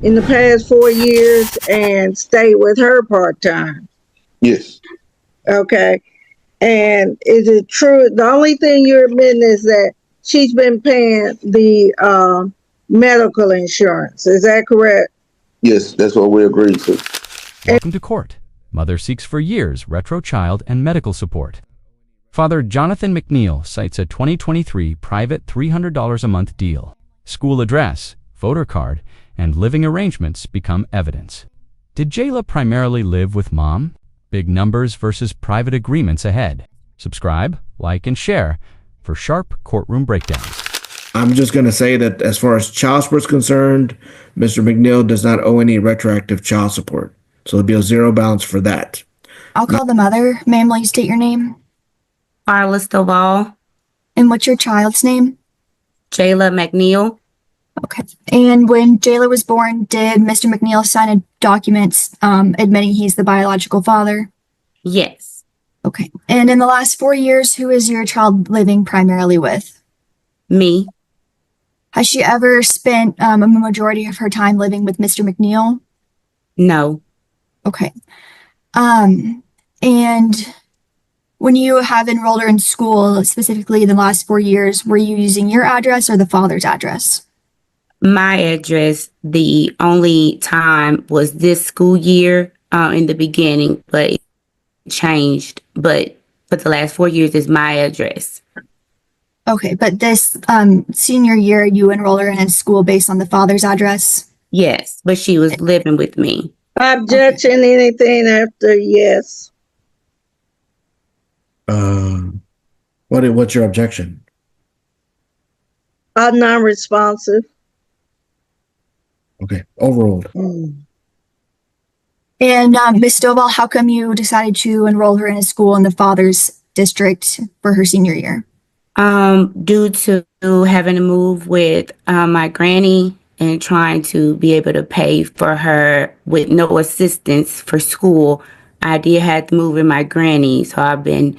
in the past 4 years and stayed with her part-time. Yes. Okay. And is it true? The only thing you're admitting is that she's been paying the medical insurance. Is that correct? Yes, that's what we agreed to. Welcome to court. Mother seeks for years retro child and medical support. Father Jonathan McNeil cites a 2023 private $300 a month deal. School address, voter card, and living arrangements become evidence. Did Jayla primarily live with mom? Big numbers versus private agreements ahead. Subscribe, like, and share for sharp courtroom breakdowns. I'm just going to say that as far as child support is concerned, Mr. McNeil does not owe any retroactive child support. So there'll be a zero balance for that. I'll call the mother. Ma'am, will you state your name? Carla Stovall. And what's your child's name? Jayla McNeil. Okay. And when Jayla was born, did Mr. McNeil sign a document admitting he's the biological father? Yes. Okay. And in the last 4 years, who is your child living primarily with? Me. Has she ever spent a majority of her time living with Mr. McNeil? No. Okay. And when you have enrolled her in school, specifically in the last 4 years, were you using your address or the father's address? My address, the only time was this school year in the beginning, but it changed. But for the last 4 years is my address. Okay, but this senior year, you enrolled her in school based on the father's address? Yes, but she was living with me. Objection, anything after yes. What's your objection? Non-responsive. Okay, overruled. And Ms. Stovall, how come you decided to enroll her in a school in the father's district for her senior year? Due to having to move with my granny and trying to be able to pay for her with no assistance for school, I did have to move with my granny. So I've been,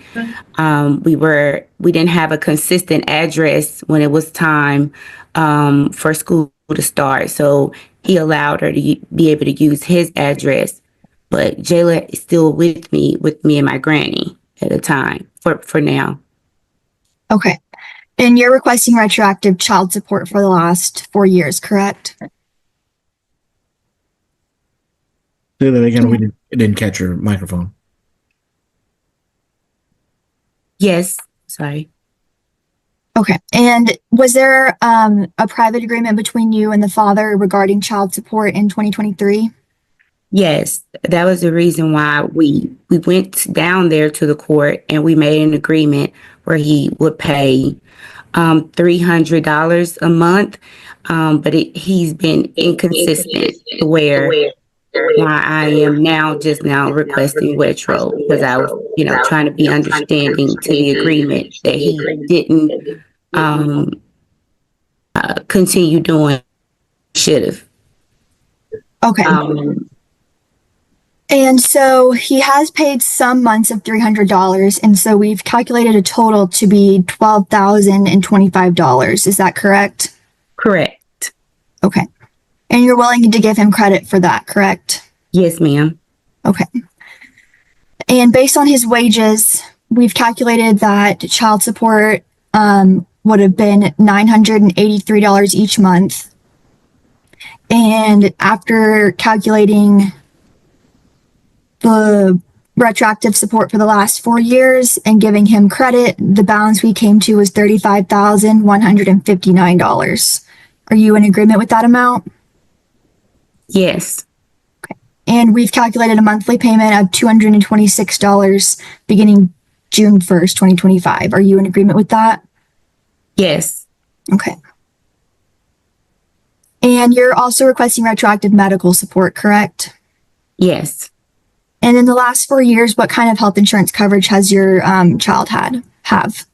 we didn't have a consistent address when it was time for school to start. So he allowed her to be able to use his address. But Jayla is still with me and my granny at a time for now. Okay. And you're requesting retroactive child support for the last 4 years, correct? Say that again. We didn't catch your microphone. Yes. Sorry. Okay. And was there a private agreement between you and the father regarding child support in 2023? Yes, that was the reason why we went down there to the court and we made an agreement where he would pay $300 a month, but he's been inconsistent where I am now requesting retro because I was, trying to be understanding to the agreement that he didn't continue doing. Should have. Okay. And so he has paid some months of $300, and so we've calculated a total to be $12,025. Is that correct? Correct. Okay. And you're willing to give him credit for that, correct? Yes, ma'am. Okay. And based on his wages, we've calculated that child support would have been $983 each month. And after calculating the retroactive support for the last 4 years and giving him credit, the balance we came to was $35,159. Are you in agreement with that amount? Yes. Okay. And we've calculated a monthly payment of $226 beginning June 1st, 2025. Are you in agreement with that? Yes. Okay. And you're also requesting retroactive medical support, correct? Yes. And in the last 4 years, what kind of health insurance coverage has your child have?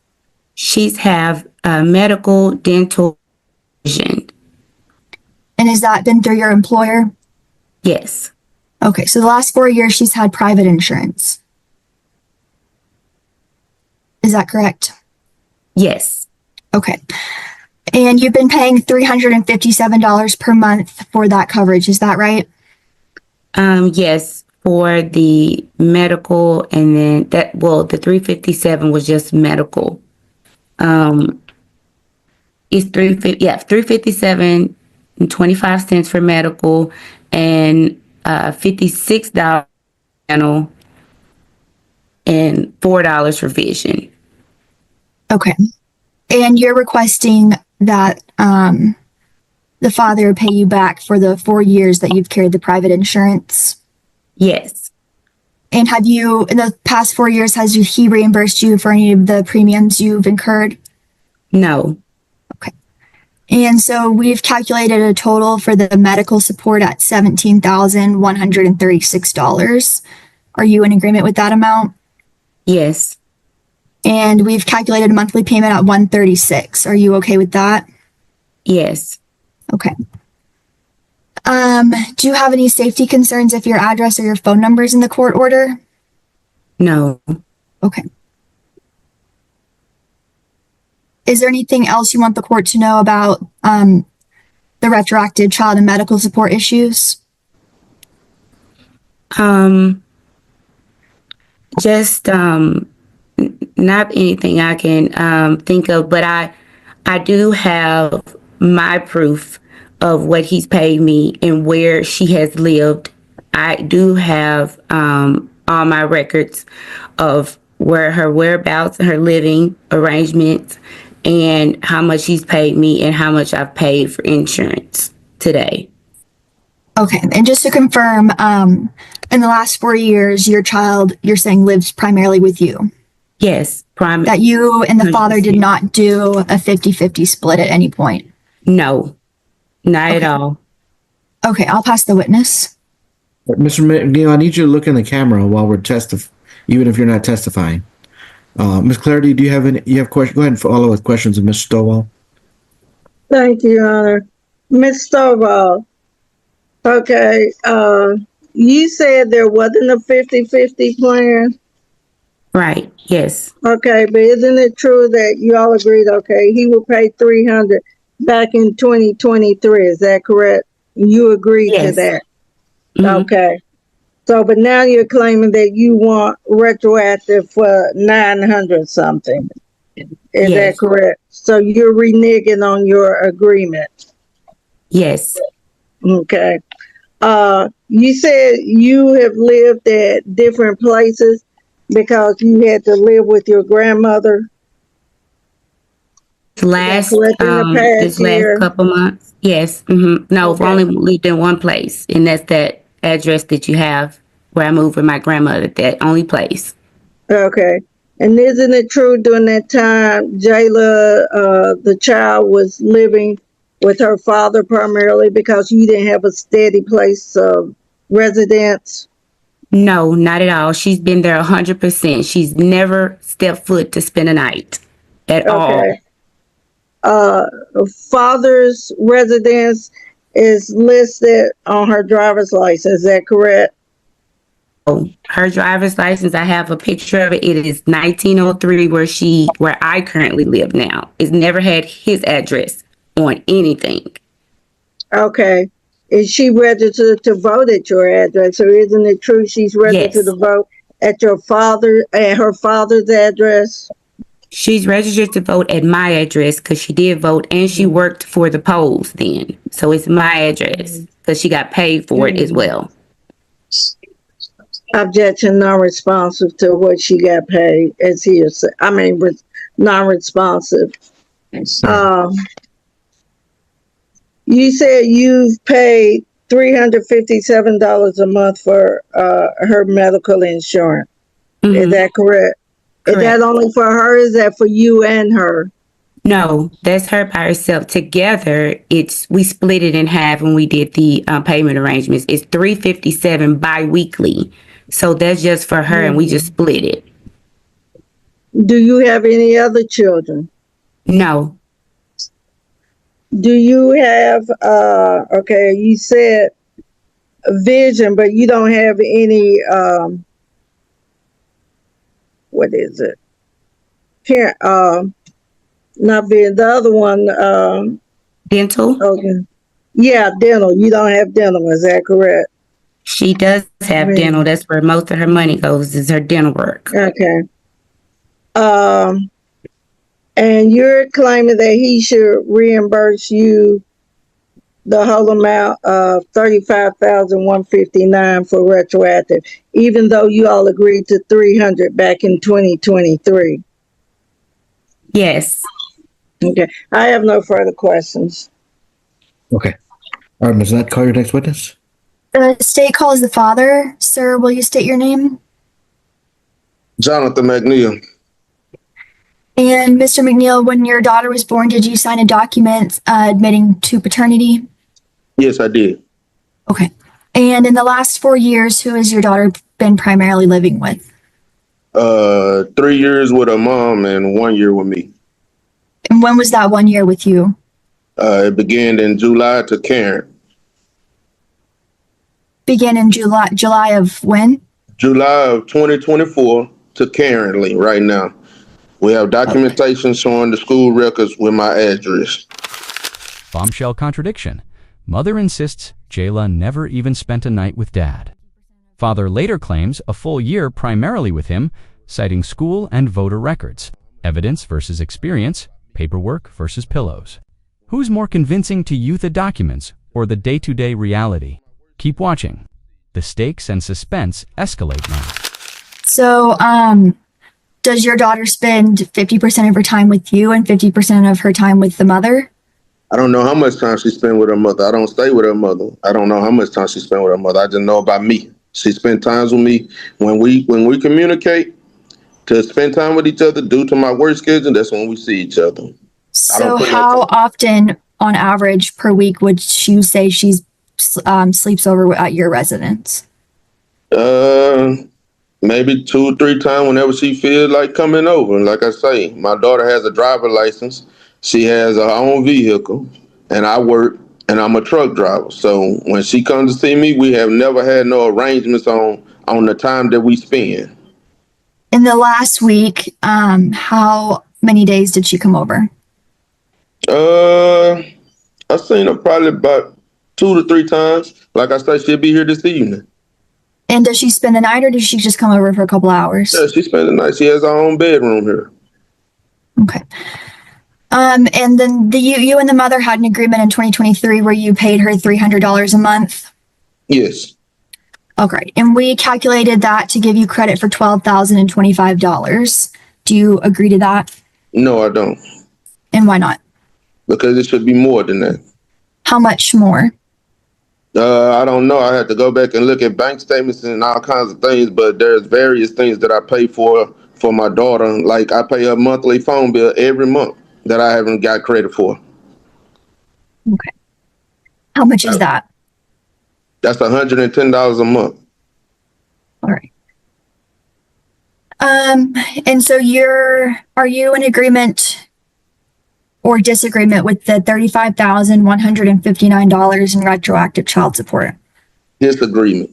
She's have medical, dental, vision. And has that been through your employer? Yes. Okay, so the last 4 years, she's had private insurance. Is that correct? Yes. Okay. And you've been paying $357 per month for that coverage. Is that right? Yes, for the medical, and then the 357 was just medical. It's 357 and 25 cents for medical, and $56 dental, and $4 for vision. Okay. And you're requesting that the father pay you back for the 4 years that you've carried the private insurance. Yes. And have you, in the past 4 years, he reimbursed you for any of the premiums you've incurred? No. Okay. And so we've calculated a total for the medical support at $17,136. Are you in agreement with that amount? Yes. And we've calculated a monthly payment at $136. Are you okay with that? Yes. Okay. Do you have any safety concerns if your address or your phone number is in the court order? No. Okay. Is there anything else you want the court to know about the retroactive child and medical support issues? Just not anything I can think of, but I do have my proof of what he's paid me and where she has lived. I do have all my records of where her whereabouts and her living arrangements, and how much he's paid me and how much I've paid for insurance today. Okay. And just to confirm, in the last 4 years, your child, you're saying, lives primarily with you? Yes, That you and the father did 100%. not do a 50-50 split at any point? No, not at Okay. all. Okay, I'll pass the witness. Mr. McNeil, I need you to look in the camera while we're even if you're not testifying. Ms. Clarity, do you have questions? Go ahead and follow with questions of Mr. Stovall. Thank you, Your Honor. Ms. Stovall, okay, you said there wasn't a 50-50 plan? Right. Yes. Okay, but isn't it true that you all agreed, okay, he will pay $300 back in 2023, is that correct? You agreed to Yes. that? Mhm. Okay. So, but now you're claiming that you want retroactive for 900 something. Is that Yes. correct? So you're reneging on your agreement. Yes. Okay. You said you have lived at different places because you had to live with your grandmother. Last correct? In the past this year? last couple months. Yes. No, I've Okay. only lived in one place, and that's that address that you have where I moved with my grandmother. That only place. Okay. And isn't it true during that time, Jayla, the child was living with her father primarily because you didn't have a steady place of residence? No, not at all. She's been there 100%. She's never stepped foot to spend a night at all. Okay. Father's residence is listed on her driver's license. Is that correct? Her driver's license, I have a picture of it. It is 1903 where I currently live now. It's never had his address on anything. Okay. Is she registered to vote at your address, or isn't it true she's registered Yes. to vote at her father's address? She's registered to vote at my address because she did vote, and she worked for the polls then. So it's my address because she got paid for it as well. Objection non-responsive to what she got paid as hearsay. I mean, non-responsive. You said you've paid $357 a month for her medical insurance. Is that correct? Is that only for her? Is that for you and her? No, that's her by herself. Together, we split it in half when we did the payment arrangements. It's $357 bi-weekly. So that's just for her, and we just split it. Do you have any other children? No. Do you have, okay, you said vision, but you don't have any, what is it? not being the other one. Dental. Okay. Yeah, dental. You don't have dental. Is that correct? She does have dental. That's where most of her money goes, is her dental work. Okay. And you're claiming that he should reimburse you the whole amount of $35,159 for retroactive, even though you all agreed to $300 back in 2023. Yes. Okay. I have no further questions. Okay. All right, Ms. Nutt, call your next witness. The state calls the father. Sir, will you state your name? Jonathan McNeil. And Mr. McNeil, when your daughter was born, did you sign a document admitting to paternity? Yes, I did. Okay. And in the last 4 years, who has your daughter been primarily living with? 3 years with her mom and 1 year with me. And when was that 1 year with you? It began in July to Karen. Began in July of when? July of 2024 to currently right now. We have documentation showing the school records with my address. Bombshell contradiction. Mother insists Jayla never even spent a night with dad. Father later claims a full year primarily with him, citing school and voter records, evidence versus experience, paperwork versus pillows. Who's more convincing to you, the documents or the day-to-day reality? Keep watching. The stakes and suspense escalate now. So, does your daughter spend 50% of her time with you and 50% of her time with the mother? I don't know how much time she spent with her mother. I don't stay with her mother. I don't know how much time she spent with her mother. I just know about me. She spent times with me when we communicate to spend time with each other due to my work schedule. That's when we see each other. So how often on average per week would you say she's sleeps over at your residence? Maybe 2 or 3 times whenever she feels like coming over. Like I say, my daughter has a driver license. She has her own vehicle, and I work, and I'm a truck driver. So when she comes to see me, we have never had no arrangements on the time that we spend. In the last week, how many days did she come over? I've seen her probably about 2 to 3 times. Like I say, she'll be here this evening. And does she spend the night or does she just come over for a couple hours? Yeah, she spends the night. She has her own bedroom here. Okay. And then you and the mother had an agreement in 2023 where you paid her $300 a month. Yes. Okay. And we calculated that to give you credit for $12,025. Do you agree to that? No, I don't. And why not? Because it should be more than that. How much more? I don't know. I had to go back and look at bank statements and all kinds of things, but there's various things that I pay for my daughter. Like I pay her monthly phone bill every month that I haven't got credit for. Okay. How much is that? That's $110 a month. All right. And so are you in agreement or disagreement with the $35,159 in retroactive child support? Disagreement.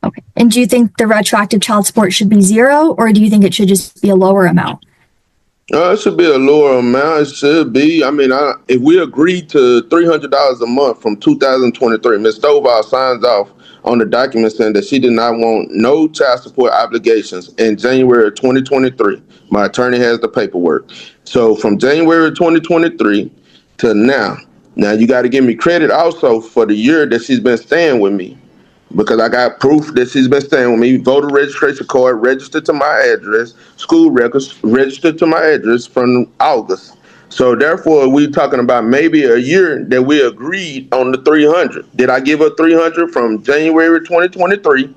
Okay. And do you think the retroactive child support should be zero, or do you think it should just be a lower amount? It should be a lower amount. It should be. I mean, if we agreed to $300 a month from 2023, Ms. Stovall signs off on the document saying that she did not want no child support obligations in January of 2023. My attorney has the paperwork. So from January 2023 to now you got to give me credit also for the year that she's been staying with me, because I got proof that she's been staying with me, voter registration card registered to my address, school records registered to my address from August. So therefore, we're talking about maybe a year that we agreed on the 300. Did I give her 300 from January 2023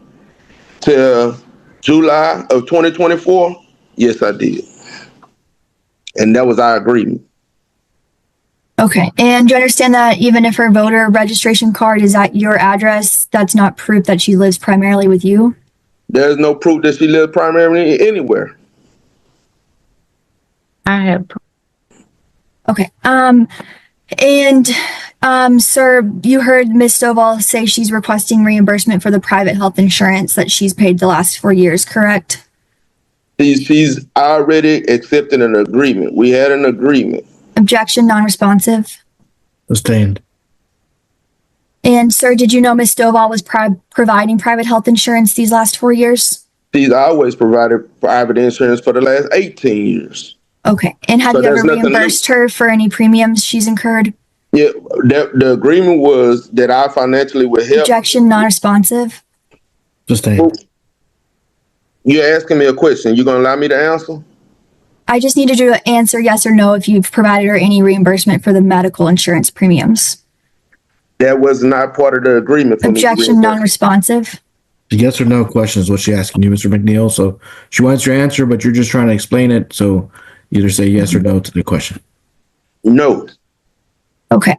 to July of 2024? Yes, I did. And that was our agreement. Okay. And do you understand that even if her voter registration card is at your address, that's not proof that she lives primarily with you? There's no proof that she lives primarily anywhere. I have. Okay. Sir, you heard Ms. Stovall say she's requesting reimbursement for the private health insurance that she's paid the last 4 years, correct? She's already accepted an agreement. We had an agreement. Objection, non-responsive. Sustained. And sir, did you know Ms. Stovall was providing private health insurance these last 4 years? She's always provided private insurance for the last 18 years. Okay. And have So you ever there's nothing new. reimbursed her for any premiums she's incurred? Yeah, the agreement was that I financially would help. Objection, non-responsive. Sustained. You're asking me a question. You gonna allow me to answer? I just needed you to answer yes or no if you've provided her any reimbursement for the medical insurance premiums. That was not part of the agreement for Objection, me. non-responsive. The yes or no question is what she's asking you, Mr. McNeil. So she wants your answer, but you're just trying to explain it. So either say yes or no to the question. No. Okay.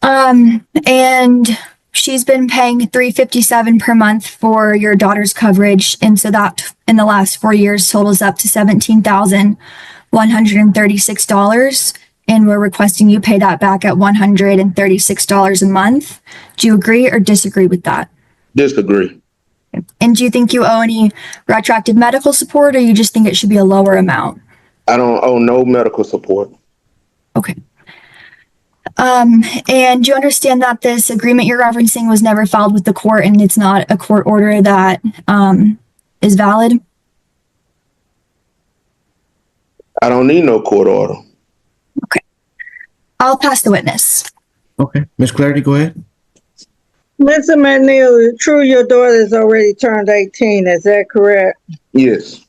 And she's been paying $357 per month for your daughter's coverage, and so that in the last 4 years totals up to $17,136. And we're requesting you pay that back at $136 a month. Do you agree or disagree with that? Disagree. And do you think you owe any retroactive medical support, or you just think it should be a lower amount? I don't owe no medical support. Okay. And do you understand that this agreement you're referencing was never filed with the court and it's not a court order that is valid? I don't need no court order. Okay. I'll pass the witness. Okay. Ms. Clarity, go ahead. Mr. McNeil, true, your daughter's already turned 18, is that correct? Yes.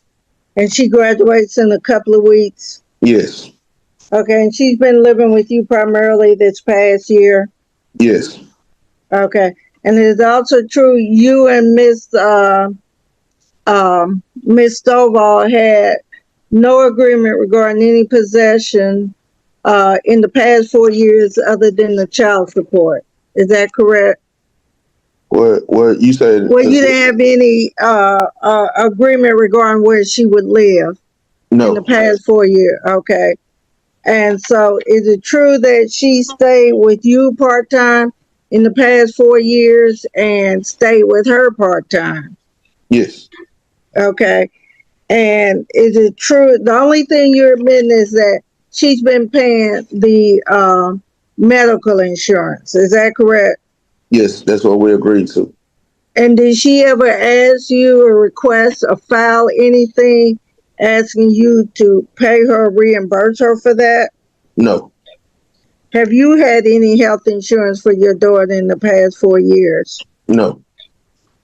And she graduates in a couple of weeks? Yes. Okay, and she's been living with you primarily this past year? Yes. Okay, and it is also true you and Miss Stovall had no agreement regarding any possession in the past 4 years other than the child support. Is that correct? What you said? Well, you didn't have any agreement regarding where she would live in the No. past 4 years. Okay. And so is it true that she stayed with you part-time in the past 4 years and stayed with her part-time? Yes. Okay. And is it true, the only thing you're admitting is that she's been paying the medical insurance, is that correct? Yes, that's what we agreed to. And did she ever ask you or request or file anything asking you to pay her, reimburse her for that? No. Have you had any health insurance for your daughter in the past 4 years? No.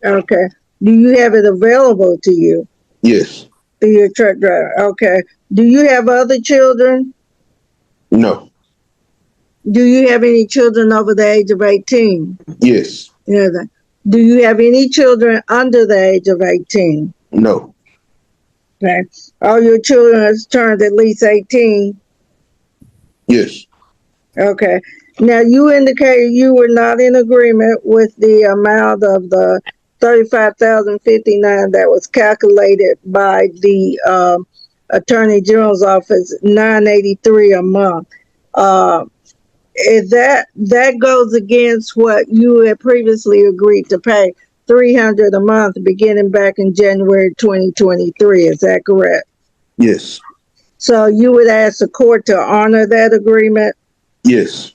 Okay. Do you have it available to you Yes. through your truck driver? Okay. Do you have other children? No. Do you have any children over the age of 18? Yes. Yeah. Do you have any children under the age of 18? No. Okay. All your children has turned at least 18. Yes. Okay. Now you indicated you were not in agreement with the amount of the $35,059 that was calculated by the Attorney General's office, $983 a month. Is that goes against what you had previously agreed to pay, $300 a month beginning back in January 2023. Is that correct? Yes. So you would ask the court to honor that agreement? Yes.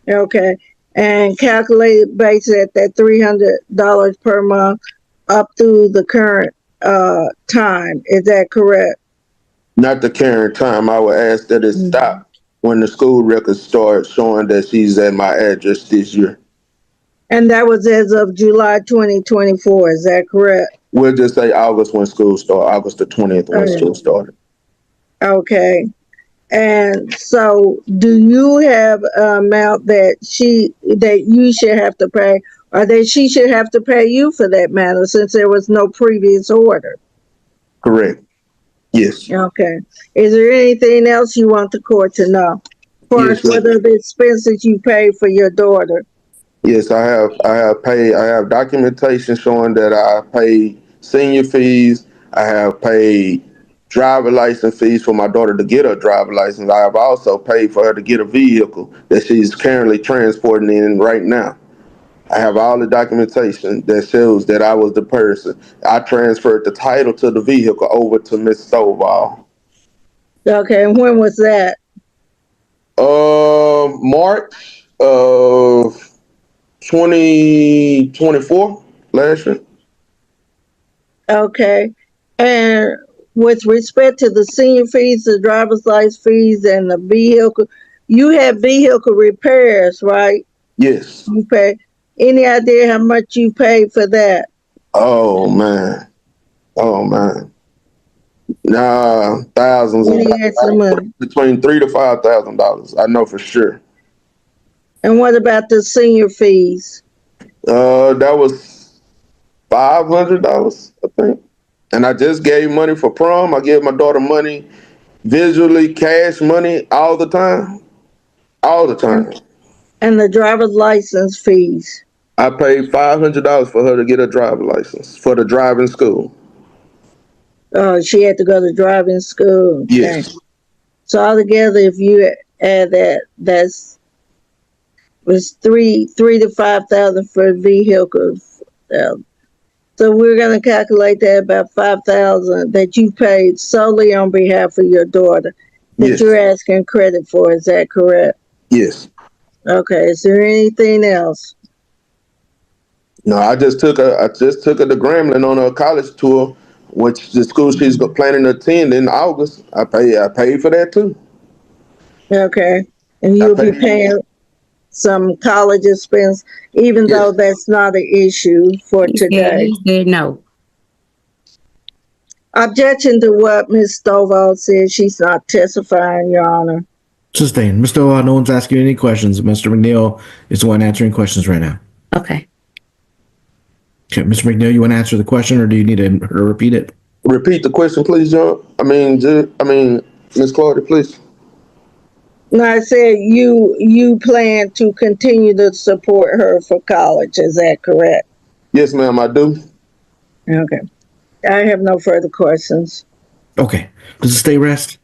Okay. And calculate it based at that $300 per month up through the current time. Is that correct? Not the current time. I would ask that it stop when the school records start showing that she's at my address this year. And that was as of July 2024. Is that correct? We'll just say August when school started, August the 20th when school started. Okay. And so do you have an amount that you should have to pay, or that she should have to pay you for that matter, since there was no previous order? Correct. Yes. Okay. Is there anything else you want the court to know? First, Yes. what are the expenses you pay for your daughter? Yes, I have documentation showing that I paid senior fees. I have paid driver license fees for my daughter to get her driver license. I have also paid for her to get a vehicle that she's currently transporting in right now. I have all the documentation that shows that I was the person. I transferred the title to the vehicle over to Miss Stovall. Okay, and when was that? March of 2024, last year. Okay. And with respect to the senior fees, the driver's license fees, and the vehicle, you have vehicle repairs, right? Yes. You pay. Any idea how much you paid for that? Oh man. Oh man. Nah, thousands of Any estimate? between $3,000 to $5,000. I know for sure. And what about the senior fees? That was $500, I think. And I just gave money for prom. I gave my daughter money, visually, cash money, all the time. All the time. And the driver's license fees? I paid $500 for her to get a driver's license for the driving school. She had to go to driving school. Okay. Yes. So altogether, if you add that, was three to 5,000 for vehicles. So we're going to calculate that about 5,000 that you paid solely on behalf of your daughter that Yes. you're asking credit for. Is that correct? Yes. Okay. Is there anything else? No, I just took her to Grambling on a college tour, which the school she's planning to attend in August. I paid for that too. Okay. And I you'll be paid. paying some college expense, even Yes. though that's not an issue for today. He said no. Objection to what Ms. Stovall said. She's not testifying, Your Honor. Sustained. Mr. No one's asking any questions. Mr. McNeil is the one answering questions right now. Okay. Okay, Mr. McNeil, you want to answer the question, or do you need her to repeat it? Repeat the question, please, John. Miss Claudia, please. No, I said you plan to continue to support her for college. Is that correct? Yes, ma'am, I do. Okay. I have no further questions. Okay. Does the state rest?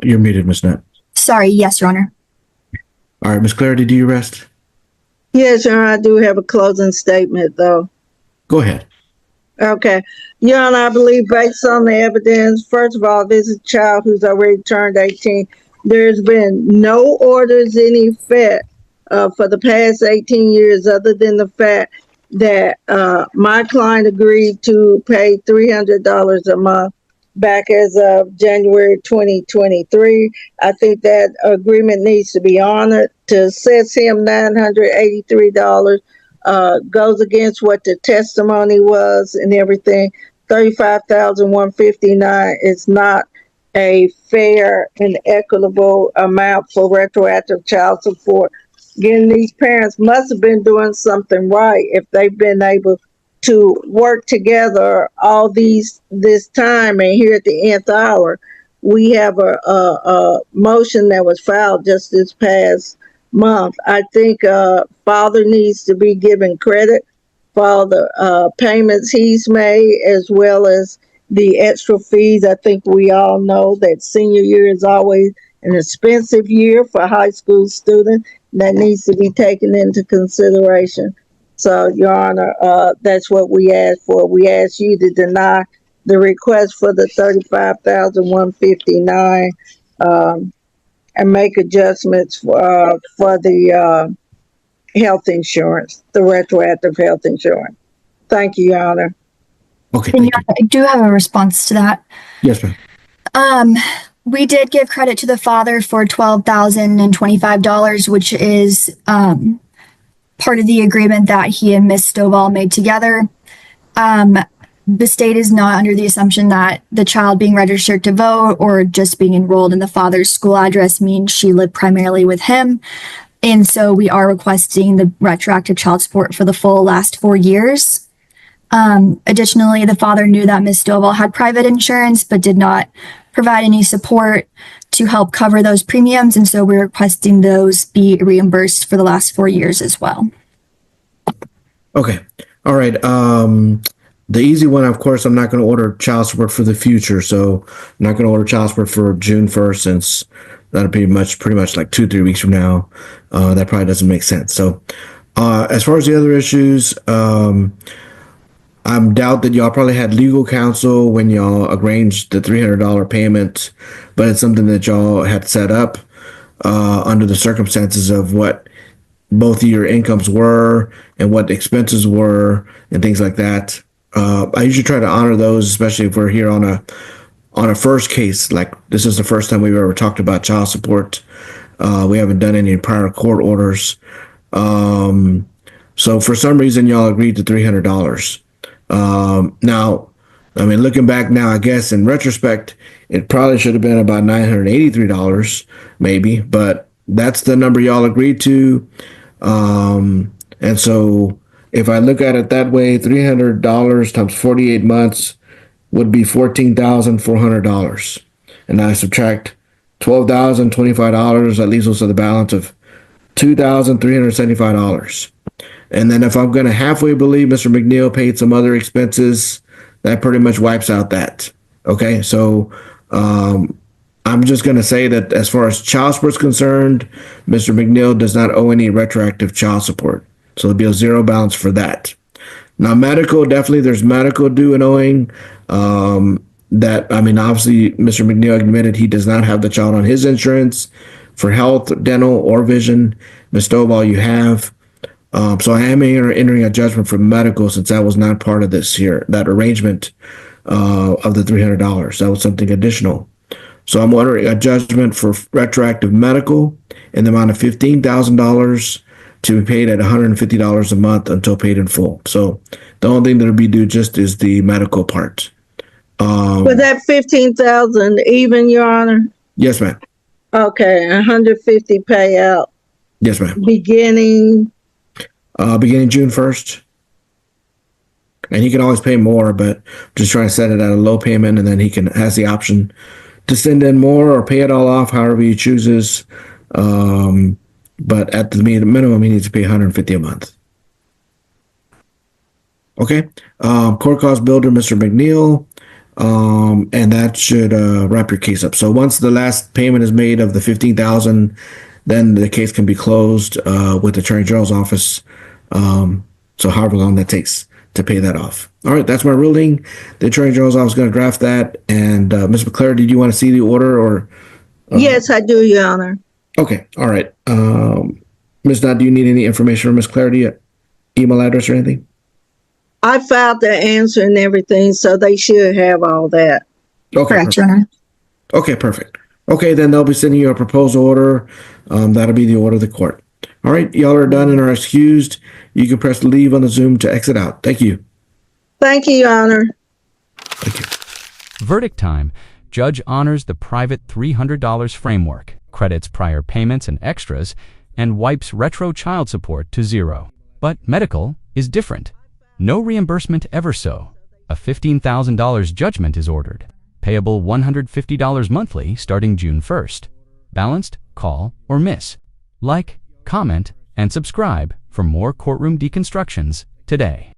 You're muted, Ms. Nutt. Sorry, yes, Your Honor. All right, Ms. Clarity, do you rest? Yes, Your Honor, I do have a closing statement, though. Go ahead. Okay. Your Honor, I believe based on the evidence, first of all, this is a child who's already turned 18. There's been no orders in effect for the past 18 years other than the fact that my client agreed to pay $300 a month back as of January 2023. I think that agreement needs to be honored. To assess him $983 goes against what the testimony was and everything. $35,159 is not a fair and equitable amount for retroactive child support. Again, these parents must have been doing something right if they've been able to work together all this time, and here at the nth hour, we have a motion that was filed just this past month. I think father needs to be given credit for all the payments he's made, as well as the extra fees. I think we all know that senior year is always an expensive year for high school students. That needs to be taken into consideration. So, Your Honor, that's what we asked for. We asked you to deny the request for the $35,159 and make adjustments for the health insurance, the retroactive health insurance. Thank you, Your Honor. Okay, And thank Your you. Honor, I do have a response to that. Yes, ma'am. We did give credit to the father for $12,025, which is part of the agreement that he and Miss Stovall made together. The state is not under the assumption that the child being registered to vote or just being enrolled in the father's school address means she lived primarily with him. And so we are requesting the retroactive child support for the full last 4 years. Additionally, the father knew that Ms. Stovall had private insurance, but did not provide any support to help cover those premiums. And so we're requesting those be reimbursed for the last 4 years as well. Okay. All right. The easy one, of course, I'm not going to order child support for the future. So I'm not going to order child support for June 1st, since that'll be pretty much like 2-3 weeks from now. That probably doesn't make sense. So, as far as the other issues, I'm doubt that y'all probably had legal counsel when y'all arranged the $300 payment, but it's something that y'all had set up under the circumstances of what both of your incomes were and what the expenses were and things like that. I usually try to honor those, especially if we're here on a first case. Like this is the first time we've ever talked about child support. We haven't done any prior court orders. So for some reason, y'all agreed to $300. Now, I mean, looking back now, I guess in retrospect, it probably should have been about $983, maybe, but that's the number y'all agreed to. And so if I look at it that way, $300 times 48 months would be $14,400. And I subtract $12,025, that leaves us with a balance of $2,375. And then if I'm going to halfway believe Mr. McNeil paid some other expenses, that pretty much wipes out that. Okay, so I'm just going to say that as far as child support is concerned, Mr. McNeil does not owe any retroactive child support. So there'll be a zero balance for that. Now, medical, definitely there's medical due and owing. That, I mean, obviously, Mr. McNeil admitted he does not have the child on his insurance for health, dental, or vision. Ms. Stovall, you have. So I am entering a judgment for medical since that was not part of this here, that arrangement of the $300. That was something additional. So I'm ordering a judgment for retroactive medical in the amount of $15,000 to be paid at $150 a month until paid in full. So the only thing that will be due just is the medical part. Was that 15,000 even, Your Honor? Yes, ma'am. Okay, 150 payout Yes, ma'am. beginning. Beginning June 1st. And he can always pay more, but just trying to set it at a low payment, and then he has the option to send in more or pay it all off, however he chooses. But at the minimum, he needs to pay $150 a month. Okay. Court cost builder, Mr. McNeil. And that should wrap your case up. So once the last payment is made of the $15,000, then the case can be closed with the Attorney General's office. So however long that takes to pay that off. All right, that's my ruling. The Attorney General's office is going to draft that. And Ms. McClary, did you want to see the order or? Yes, I do, Your Honor. Okay, all right. Ms. Knott, do you need any information from Ms. Clarity, email address or anything? I filed the answer and everything, so they should have all that. Okay, Correct, perfect. Your Honor. Okay, perfect. Okay, then they'll be sending you a proposal order. That'll be the order of the court. All right, y'all are done and are excused. You can press leave on the Zoom to exit out. Thank you. Thank you, Your Honor. Thank you. Verdict time. Judge honors the private $300 framework, credits prior payments and extras, and wipes retro child support to zero. But medical is different. No reimbursement ever so. A $15,000 judgment is ordered. Payable $150 monthly starting June 1st. Balanced, call, or miss. Like, comment, and subscribe for more courtroom deconstructions today.